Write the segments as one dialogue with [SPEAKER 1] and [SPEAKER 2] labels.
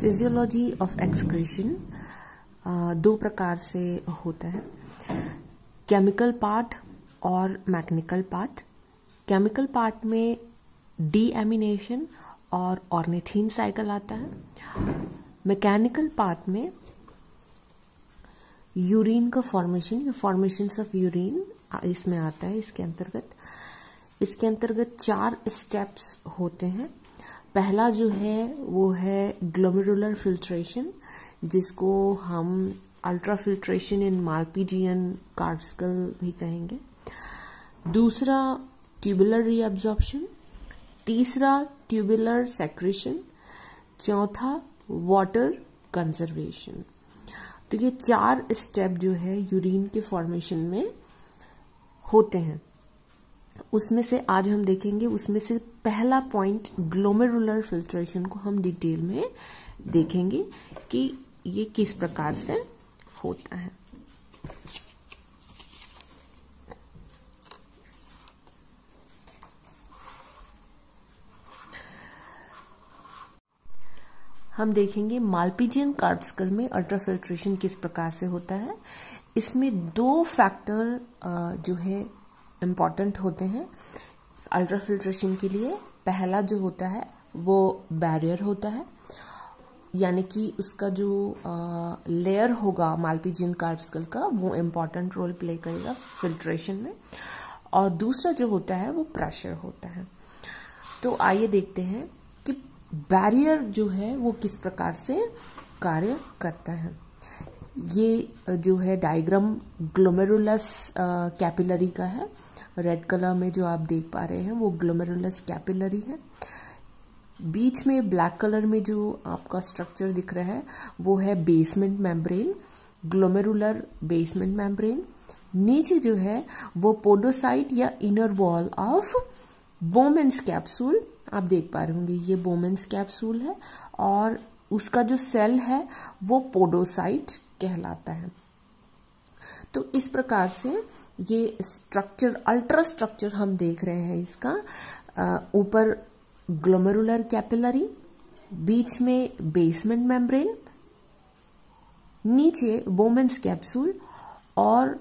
[SPEAKER 1] Physiology of excretion दो प्रकार से होता है, केमिकल पार्ट और मैकेनिकल पार्ट। केमिकल पार्ट में डीएमिनेशन और ऑर्निथीन साइकिल आता है। मैकेनिकल पार्ट में यूरिन का फॉर्मेशन, फॉर्मेशंस ऑफ यूरिन इसमें आता है। इसके अंतर्गत 4 स्टेप्स होते हैं। पहला जो है वो है ग्लोमेरुलर फिल्ट्रेशन, जिसको हम अल्ट्रा फिल्ट्रेशन इन माल्पीजियन कार्पस्कल भी कहेंगे। दूसरा ट्यूबुलर रीअब्जॉर्प्शन, तीसरा ट्यूबुलर सेक्रेशन, चौथा वाटर कंजर्वेशन। तो ये 4 स्टेप जो है यूरिन के फॉर्मेशन में होते हैं। उसमें से आज हम देखेंगे, उसमें से पहला पॉइंट ग्लोमेरुलर फिल्ट्रेशन को हम डिटेल में देखेंगे कि ये किस प्रकार से होता है। हम देखेंगे माल्पीजियन कार्पस्कल में अल्ट्राफिल्ट्रेशन किस प्रकार से होता है। इसमें 2 फैक्टर जो है इम्पॉर्टेंट होते हैं अल्ट्राफिल्ट्रेशन के लिए। पहला जो होता है वो बैरियर होता है, यानी कि उसका जो लेयर होगा माल्पीजियन कार्पस्कल का वो इम्पॉर्टेंट रोल प्ले करेगा फिल्ट्रेशन में। और दूसरा जो होता है वो प्रेशर होता है। तो आइए देखते हैं कि बैरियर जो है वो किस प्रकार से कार्य करता है। ये जो है डायग्राम ग्लोमेरुलस कैपिलरी का है। रेड कलर में जो आप देख पा रहे हैं वो ग्लोमेरुलस कैपिलरी है। बीच में ब्लैक कलर में जो आपका स्ट्रक्चर दिख रहा है वो है basement membrane, glomerular basement membrane. नीचे जो है वो पोडोसाइट या inner wall of Bowman's capsule, आप देख पा रहे होंगे ये बोमेन्स कैप्सूल है और उसका जो सेल है वो पोडोसाइट कहलाता है। तो इस प्रकार से ये स्ट्रक्चर, अल्ट्रा स्ट्रक्चर हम देख रहे हैं इसका। ऊपर ग्लोमेरुलर कैपिलरी, बीच में बेसमेंट मेम्ब्रेन, नीचे बोमेन्स कैप्सूल और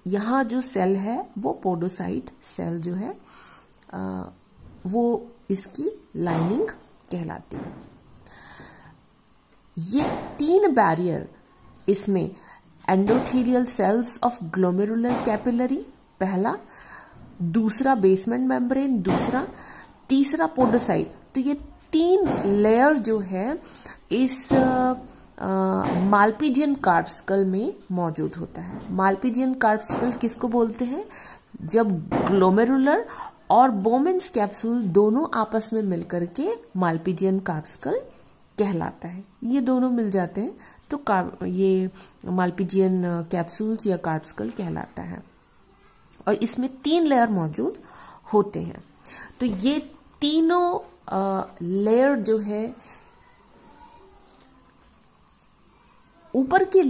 [SPEAKER 1] यहाँ जो सेल है वो पोडोसाइट सेल जो है वो इसकी लाइनिंग कहलाती है। ये 3 बैरियर इसमें endothelial cells of glomerular capillary पहला, दूसरा बेसमेंट मेम्ब्रेन दूसरा, तीसरा पोडोसाइट। तो ये 3 लेयर जो है इस माल्पीजियन कार्पस्कल में मौजूद होता है। माल्पीजियन कार्पस्कल किसको बोलते हैं? जब ग्लोमेरुलर और बोमेन्स कैप्सूल दोनों आपस में मिलकर के माल्पीजियन कार्पस्कल कहलाता है। ये दोनों मिल जाते हैं तो ये माल्पीजियन कैप्सूल्स या कार्पस्कल कहलाता है। और इसमें 3 लेयर मौजूद होते हैं। तो ये तीनों लेयर जो है ऊपर की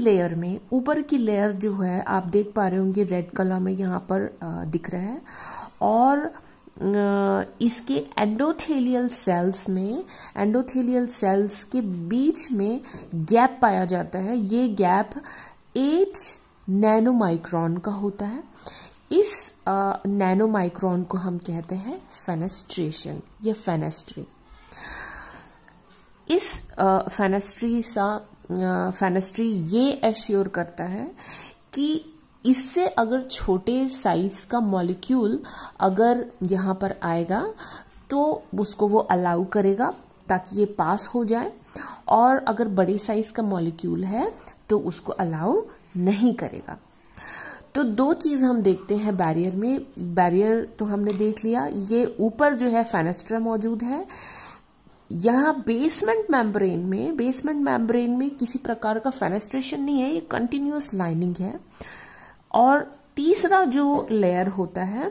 [SPEAKER 1] लेयर जो है आप देख पा रहे होंगे रेड कलर में यहाँ पर दिख रहा है। और इसके एंडोथेलियल सेल्स के बीच में गैप पाया जाता है। ये गैप 8 नैनोमाइक्रोन का होता है। इस नैनोमाइक्रोन को हम कहते हैं फेनेस्ट्रेशन या फेनेस्ट्री। इस फेनेस्ट्री ये एश्योर करता है कि इससे अगर छोटे साइज का मॉलिक्यूल अगर यहाँ पर आएगा तो उसको वो अलाउ करेगा ताकि ये पास हो जाए, और अगर बड़े साइज का मॉलिक्यूल है तो उसको अलाउ नहीं करेगा। तो 2 चीज हम देखते हैं बैरियर में। बैरियर तो हमने देख लिया, ये ऊपर जो है फेनेस्ट्रा मौजूद है। यहाँ बेसमेंट मेम्ब्रेन में किसी प्रकार का फेनेस्ट्रेशन नहीं है, ये कंटिन्यूअस लाइनिंग है। और तीसरा जो लेयर होता है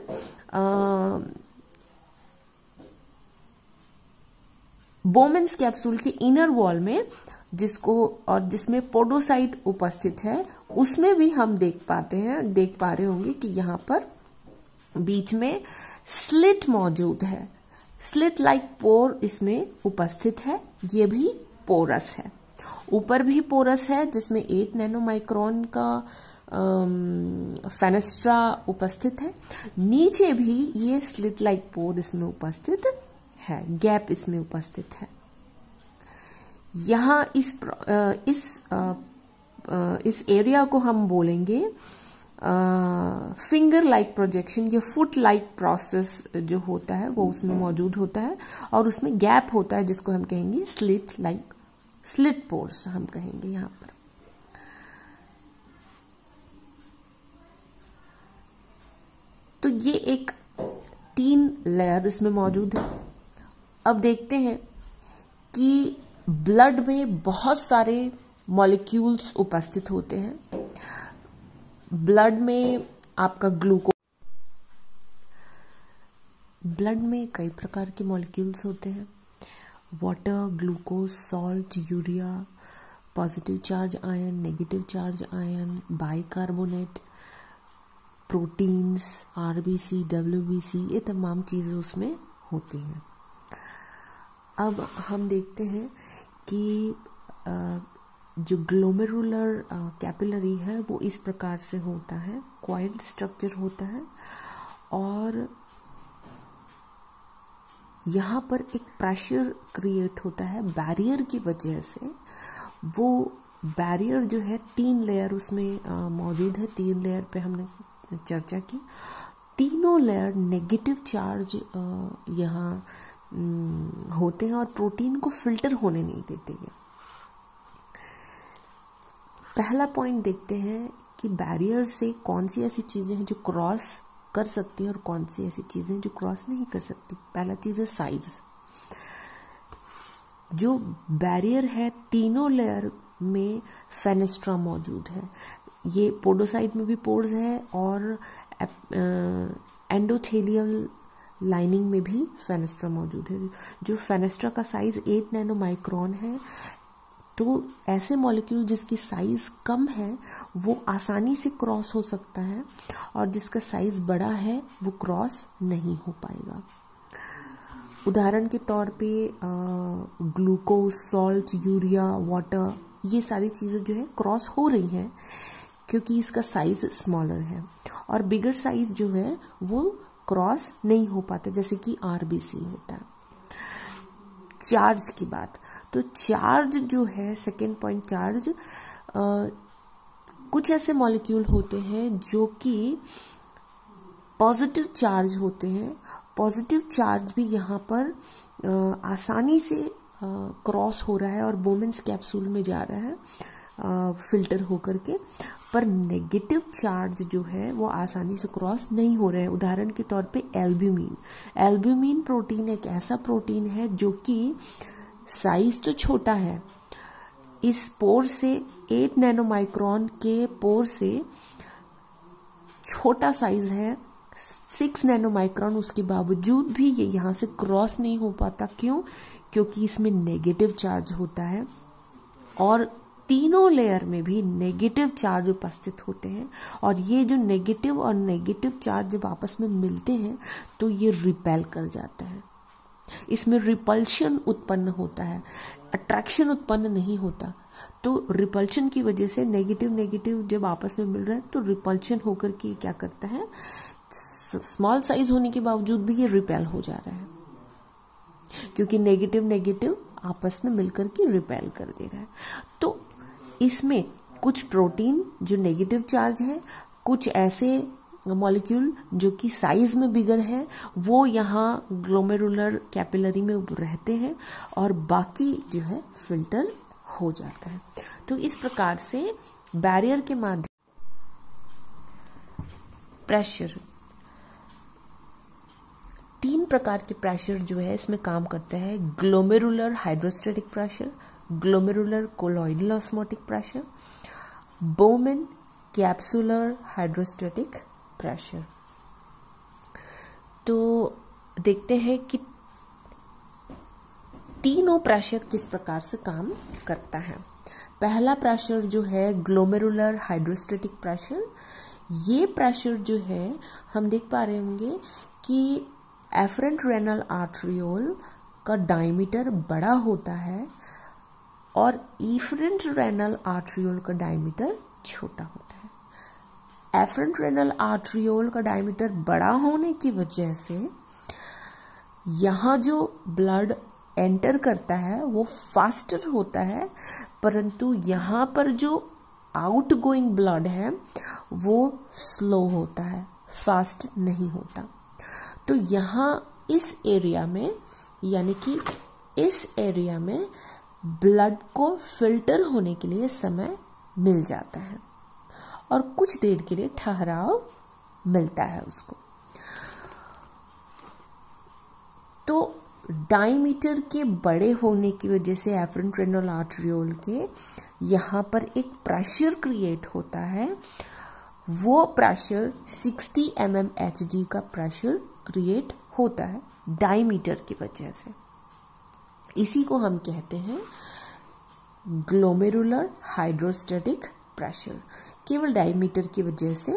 [SPEAKER 1] बोमेन्स कैप्सूल के इनर वॉल में, जिसमें पोडोसाइट उपस्थित है, उसमें भी हम देख पा रहे होंगे कि यहाँ पर बीच में स्लिट मौजूद है। स्लिट लाइक पोर इसमें उपस्थित है, ये भी पोरस है। ऊपर भी पोरस है जिसमें 8 नैनोमाइक्रोन का फेनेस्ट्रा उपस्थित है, नीचे भी ये स्लिट लाइक पोर इसमें उपस्थित है, गैप इसमें उपस्थित है। यहाँ इस एरिया को हम बोलेंगे फिंगर लाइक प्रोजेक्शन या फुट लाइक प्रोसेस जो होता है वो उसमें मौजूद होता है, और उसमें गैप होता है जिसको हम कहेंगे स्लिट पोर्स हम कहेंगे यहाँ पर। तो ये एक 3 लेयर इसमें मौजूद है। अब देखते हैं कि ब्लड में बहुत सारे मॉलिक्यूल्स उपस्थित होते हैं। ब्लड में आपका ब्लड में कई प्रकार के मॉलिक्यूल्स होते हैं, water, glucose, salt, urea, positive charge ion, negative charge ion, bicarbonate, proteins, RBC, WBC, ये तमाम चीज़ें उसमें होती हैं। अब हम देखते हैं कि जो ग्लोमेरुलर कैपिलरी है वो इस प्रकार से होता है, कॉइल्ड स्ट्रक्चर होता है, और यहाँ पर एक प्रेशर क्रिएट होता है बैरियर की वजह से। वो बैरियर जो है 3 लेयर उसमें मौजूद है, 3 लेयर पे हमने चर्चा की। तीनों लेयर नेगेटिव चार्ज यहाँ होते हैं और प्रोटीन को फिल्टर होने नहीं देते हैं। पहला पॉइंट देखते हैं कि बैरियर से कौन सी ऐसी चीजें हैं जो क्रॉस कर सकती है और कौन सी ऐसी चीजें हैं जो क्रॉस नहीं कर सकती। पहला चीज है साइज। जो बैरियर है तीनों लेयर में फेनेस्ट्रा मौजूद है। ये पोडोसाइट में भी पोर्स है और एंडोथेलियल लाइनिंग में भी फेनेस्ट्रा मौजूद है। जो फेनेस्ट्रा का साइज 8 नैनोमाइक्रोन है, तो ऐसे मॉलिक्यूल जिसकी साइज कम है वो आसानी से क्रॉस हो सकता है, और जिसका साइज बड़ा है वो क्रॉस नहीं हो पाएगा। उदाहरण के तौर पे ग्लूकोज, सॉल्ट, यूरिया, वाटर, ये सारी चीज़ें जो है क्रॉस हो रही हैं क्योंकि इसका साइज स्मॉलर है, और बिगर साइज जो है वो क्रॉस नहीं हो पाता, जैसे कि आरबीसी होता है। चार्ज की बात, तो चार्ज जो है, सेकेंड पॉइंट चार्ज, कुछ ऐसे मॉलिक्यूल होते हैं जो कि पॉजिटिव चार्ज होते हैं। पॉजिटिव चार्ज भी यहाँ पर आसानी से क्रॉस हो रहा है और बोमेन्स कैप्सूल में जा रहा है फिल्टर होकर के, पर नेगेटिव चार्ज जो है वो आसानी से क्रॉस नहीं हो रहे हैं। उदाहरण के तौर पे एल्ब्यूमिन प्रोटीन एक ऐसा प्रोटीन है जो कि साइज तो छोटा है, इस पोर से 8 नैनोमाइक्रोन के पोर से छोटा साइज है 6 नैनोमाइक्रोन, उसके बावजूद भी ये यहाँ से क्रॉस नहीं हो पाता। क्यों? क्योंकि इसमें नेगेटिव चार्ज होता है और तीनों लेयर में भी नेगेटिव चार्ज उपस्थित होते हैं, और ये जो नेगेटिव और नेगेटिव चार्ज जब आपस में मिलते हैं तो ये रिपेल कर जाता है। इसमें रिपल्शन उत्पन्न होता है, अट्रैक्शन उत्पन्न नहीं होता। तो रिपल्शन की वजह से नेगेटिव जब आपस में मिल रहा है तो रिपल्शन होकर के क्या करता है, स्मॉल साइज होने के बावजूद भी ये रिपेल हो जा रहा है, क्योंकि नेगेटिव आपस में मिलकर के रिपेल कर दे रहा है। तो इसमें कुछ प्रोटीन जो नेगेटिव चार्ज है, कुछ ऐसे मॉलिक्यूल जो कि साइज में बिगर है, वो यहाँ ग्लोमेरुलर कैपिलरी में रहते हैं और बाकी जो है फिल्टर हो जाता है। तो इस प्रकार से बैरियर के माध्यम प्रेशर, 3 प्रकार के प्रेशर जो है इसमें काम करता है। Glomerular hydrostatic pressure, glomerular colloidal osmotic pressure, बोमेन capsular hydrostatic pressure. तो देखते हैं कि तीनों प्रेशर किस प्रकार से काम करता है। पहला प्रेशर जो है ग्लोमेरुलर हाइड्रोस्टैटिक प्रेशर, ये प्रेशर जो है हम देख पा रहे होंगे कि एफरेंट रेनल आर्टरियोल का डायमीटर बड़ा होता है और इफरेंट रेनल आर्ट्रियोल का डायमीटर छोटा होता है। एफरेंट रेनल आर्ट्रियोल का डायमीटर बड़ा होने की वजह से यहाँ जो ब्लड एंटर करता है वो फास्टर होता है, परंतु यहाँ पर जो आउट गोइंग ब्लड है वो स्लो होता है, फास्ट नहीं होता। तो यहाँ इस एरिया में, यानी कि इस एरिया में ब्लड को फिल्टर होने के लिए समय मिल जाता है और कुछ देर के लिए ठहराव मिलता है उसको। तो डायमीटर के बड़े होने की वजह से एफरेंट रेनल आर्ट्रियोल के यहाँ पर एक प्रेशर क्रिएट होता है। वो प्रेशर 60 mmHg का प्रेशर क्रिएट होता है डायमीटर की वजह से। इसी को हम कहते हैं ग्लोमेरुलर हाइड्रोस्टैटिक प्रेशर। केवल डायमीटर की वजह से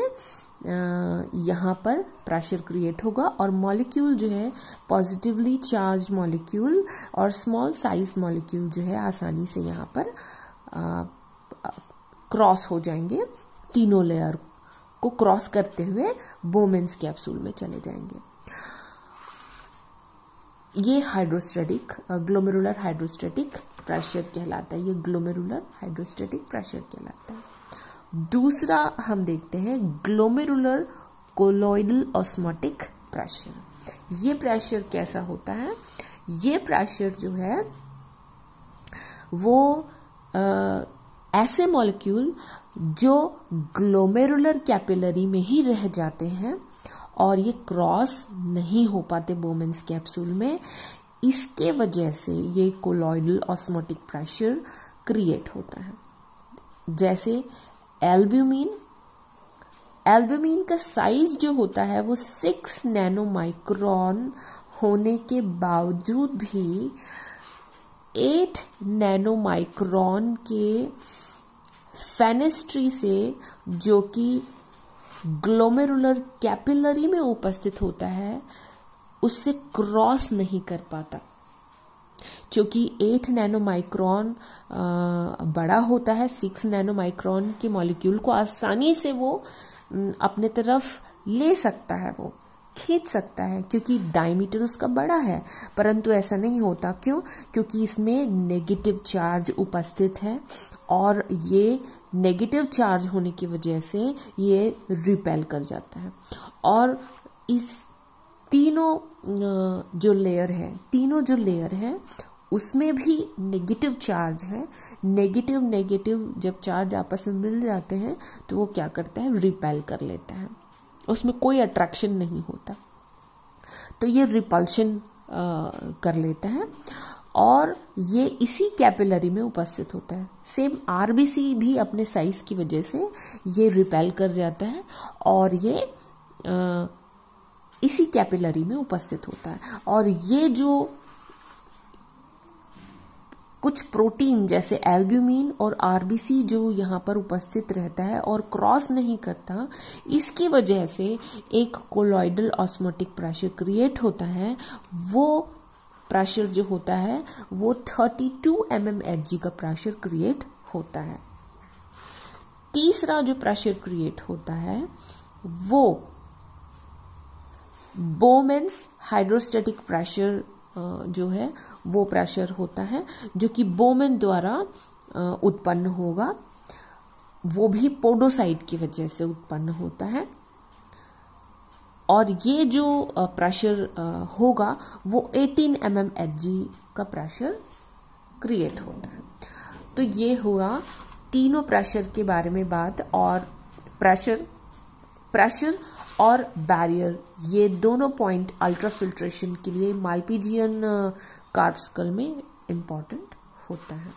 [SPEAKER 1] यहाँ पर प्रेशर क्रिएट होगा और मॉलिक्यूल जो है पॉजिटिवली चार्ज मॉलिक्यूल और स्मॉल साइज मॉलिक्यूल जो है आसानी से यहाँ पर क्रॉस हो जाएंगे, तीनों लेयर को क्रॉस करते हुए बोमेन्स कैप्सूल में चले जाएंगे। ये हाइड्रोस्टैटिक ग्लोमेरुलर हाइड्रोस्टैटिक प्रेशर कहलाता है। ये ग्लोमेरुलर हाइड्रोस्टैटिक प्रेशर कहलाता है। दूसरा हम देखते हैं ग्लोमेरुलर कोलॉइडल ऑस्मोटिक प्रेशर। ये प्रेशर कैसा होता है? ये प्रेशर जो है वो ऐसे मॉलिक्यूल जो ग्लोमेरुलर कैपिलरी में ही रह जाते हैं और ये क्रॉस नहीं हो पाते बोमेन्स कैप्सूल में, इसके वजह से ये कोलॉइडल ऑस्मोटिक प्रेशर क्रिएट होता है। जैसे एल्ब्यूमिन का साइज जो होता है वो 6 नैनोमाइक्रोन होने के बावजूद भी 8 नैनोमाइक्रोन के फेनेस्ट्री से, जो कि ग्लोमेरुलर कैपिलरी में उपस्थित होता है, उससे क्रॉस नहीं कर पाता। क्योंकि 8 नैनोमाइक्रोन बड़ा होता है, 6 नैनोमाइक्रोन के मॉलिक्यूल को आसानी से वो अपने तरफ ले सकता है, वो खींच सकता है क्योंकि डायमीटर उसका बड़ा है। परंतु ऐसा नहीं होता। क्यों? क्योंकि इसमें नेगेटिव चार्ज उपस्थित है और ये नेगेटिव चार्ज होने की वजह से ये रिपेल कर जाता है। और इस तीनों जो लेयर है उसमें भी नेगेटिव चार्ज है। नेगेटिव जब चार्ज आपस में मिल जाते हैं तो वो क्या करता है? रिपेल कर लेता है, उसमें कोई अट्रैक्शन नहीं होता, तो ये रिपल्शन कर लेता है और ये इसी कैपिलरी में उपस्थित होता है। सेम आरबीसी भी अपने साइज की वजह से ये रिपेल कर जाता है और ये इसी कैपिलरी में उपस्थित होता है। और ये जो कुछ प्रोटीन जैसे एल्ब्यूमिन और आरबीसी जो यहाँ पर उपस्थित रहता है और क्रॉस नहीं करता, इसकी वजह से एक कोलॉइडल ऑस्मोटिक प्रेशर क्रिएट होता है। वो प्रेशर जो होता है वो 32 mmHg का प्रेशर क्रिएट होता है। तीसरा जो प्रेशर क्रिएट होता है वो बोमेन्स हाइड्रोस्टैटिक प्रेशर जो है वो प्रेशर होता है, जो कि बोमेन द्वारा उत्पन्न होगा। वो भी पोडोसाइट की वजह से उत्पन्न होता है। और ये जो प्रेशर होगा वो 18 mmHg का प्रेशर क्रिएट होता है। तो ये हुआ तीनों प्रेशर के बारे में बात। और प्रेशर और बैरियर, ये दोनों पॉइंट अल्ट्राफिल्ट्रेशन के लिए मालपीजियन कार्ड स्कल में इम्पॉर्टेंट होता है।